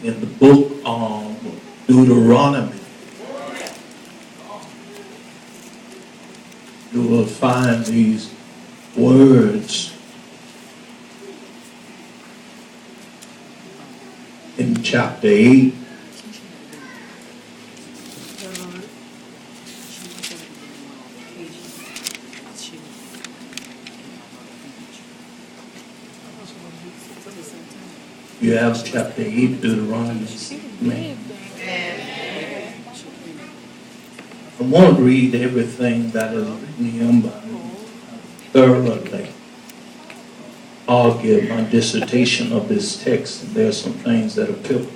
in the book of Deuteronomy, you will find these words in chapter 8. You have chapter 8, Deuteronomy. I won't read everything that is written here, but thoroughly argue my dissertation of this text. And there are some things that are pivotal.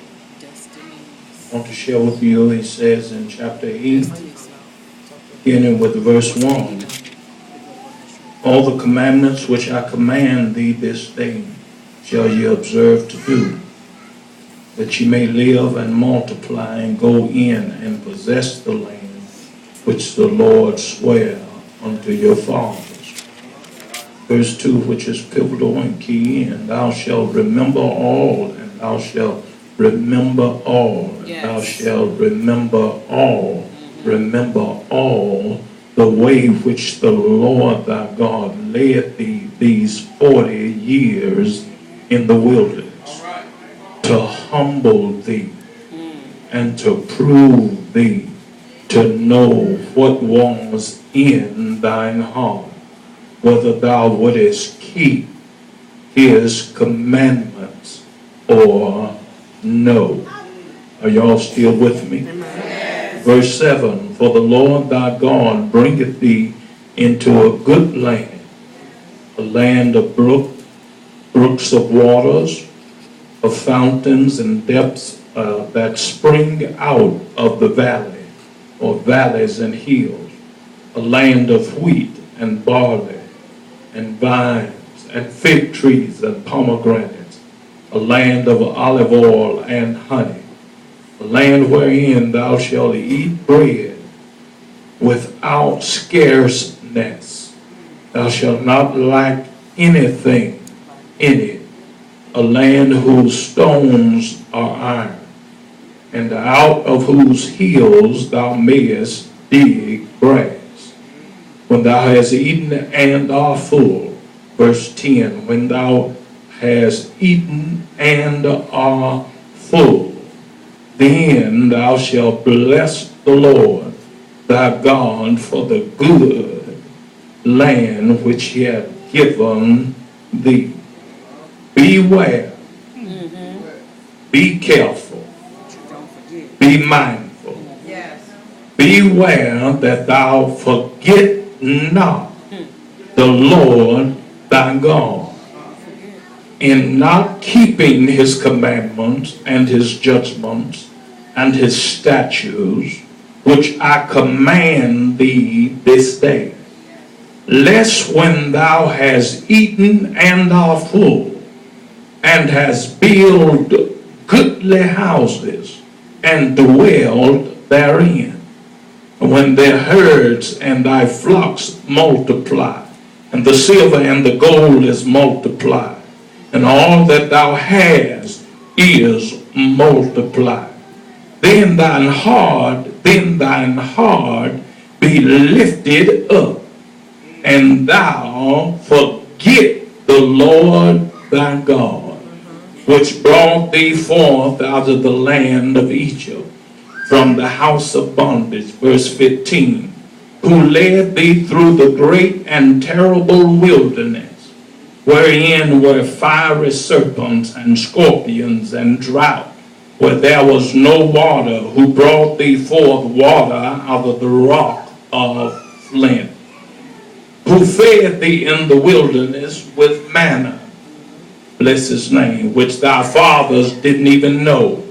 I want to share with you, he says in chapter 8, beginning with verse 1, all the commandments which I command thee this day shall ye observe to do, that ye may live and multiply and go in and possess the land which the Lord sware unto your fathers. Verse 2, which is pivotal and key, and thou shalt remember all, and thou shalt remember all, and thou shalt remember all, remember all the way which the Lord thy God led thee these 40 years in the wilderness, to humble thee and to prove thee, to know what was in thine heart, whether thou wouldest keep his commandments or no. Are y'all still with me? Amen. Verse 7, for the Lord thy God bringeth thee into a good land, a land of brooks of waters, of fountains and depths that spring out of the valley, or valleys and hills, a land of wheat and barley and vines and fig trees and pomegranates, a land of olive oil and honey, a land wherein thou shalt eat bread without scarceness. Thou shalt not lack anything in it, a land whose stones are iron, and out of whose hills thou mayest dig brass. When thou hast eaten and art full, verse 10, when thou hast eaten and art full, then thou shalt bless the Lord thy God for the good land which he hath given thee. Beware, be careful, be mindful, beware that thou forget not the Lord thy God, in not keeping his commandments and his judgments and his statutes, which I command thee this day, lest when thou hast eaten and art full, and hast built goodly houses, and dwelled therein, when their herds and thy flocks multiply, and the silver and the gold is multiplied, and all that thou hast is multiplied, then thine heart be lifted up, and thou forget the Lord thy God, which brought thee forth out of the land of Egypt, from the house of bondage, verse 15, who led thee through the great and terrible wilderness, wherein were fiery serpents and scorpions and drought, where there was no water, who brought thee forth water out of the rock of flint, who fed thee in the wilderness with manna, bless his name, which thy fathers didn't even know,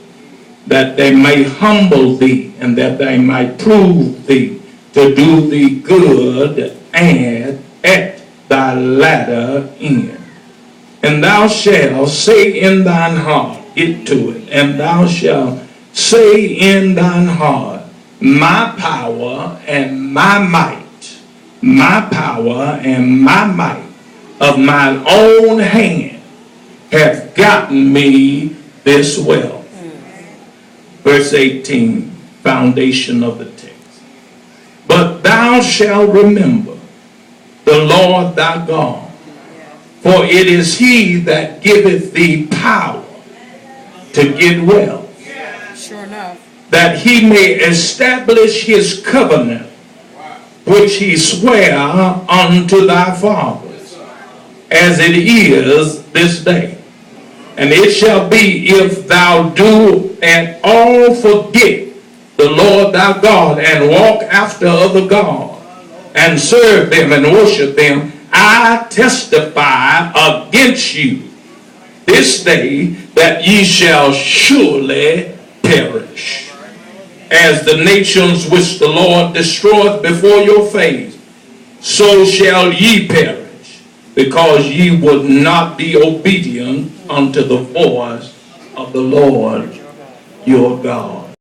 that they may humble thee, and that they might prove thee, to do thee good and at thy latter end. And thou shalt say in thine heart, get to it, and thou shalt say in thine heart, my power and my might, my power and my might of mine own hand hath gotten me this wealth. Verse 18, foundation of the text. But thou shalt remember the Lord thy God, for it is he that giveth thee power to get wealth, Sure enough. that he may establish his covenant, which he sware unto thy fathers, as it is this day. And it shall be, if thou do at all forget the Lord thy God, and walk after other gods, and serve them and worship them, I testify against you this day that ye shall surely perish. As the nations which the Lord destroyed before your face, so shall ye perish, because ye would not be obedient unto the voice of the Lord your God.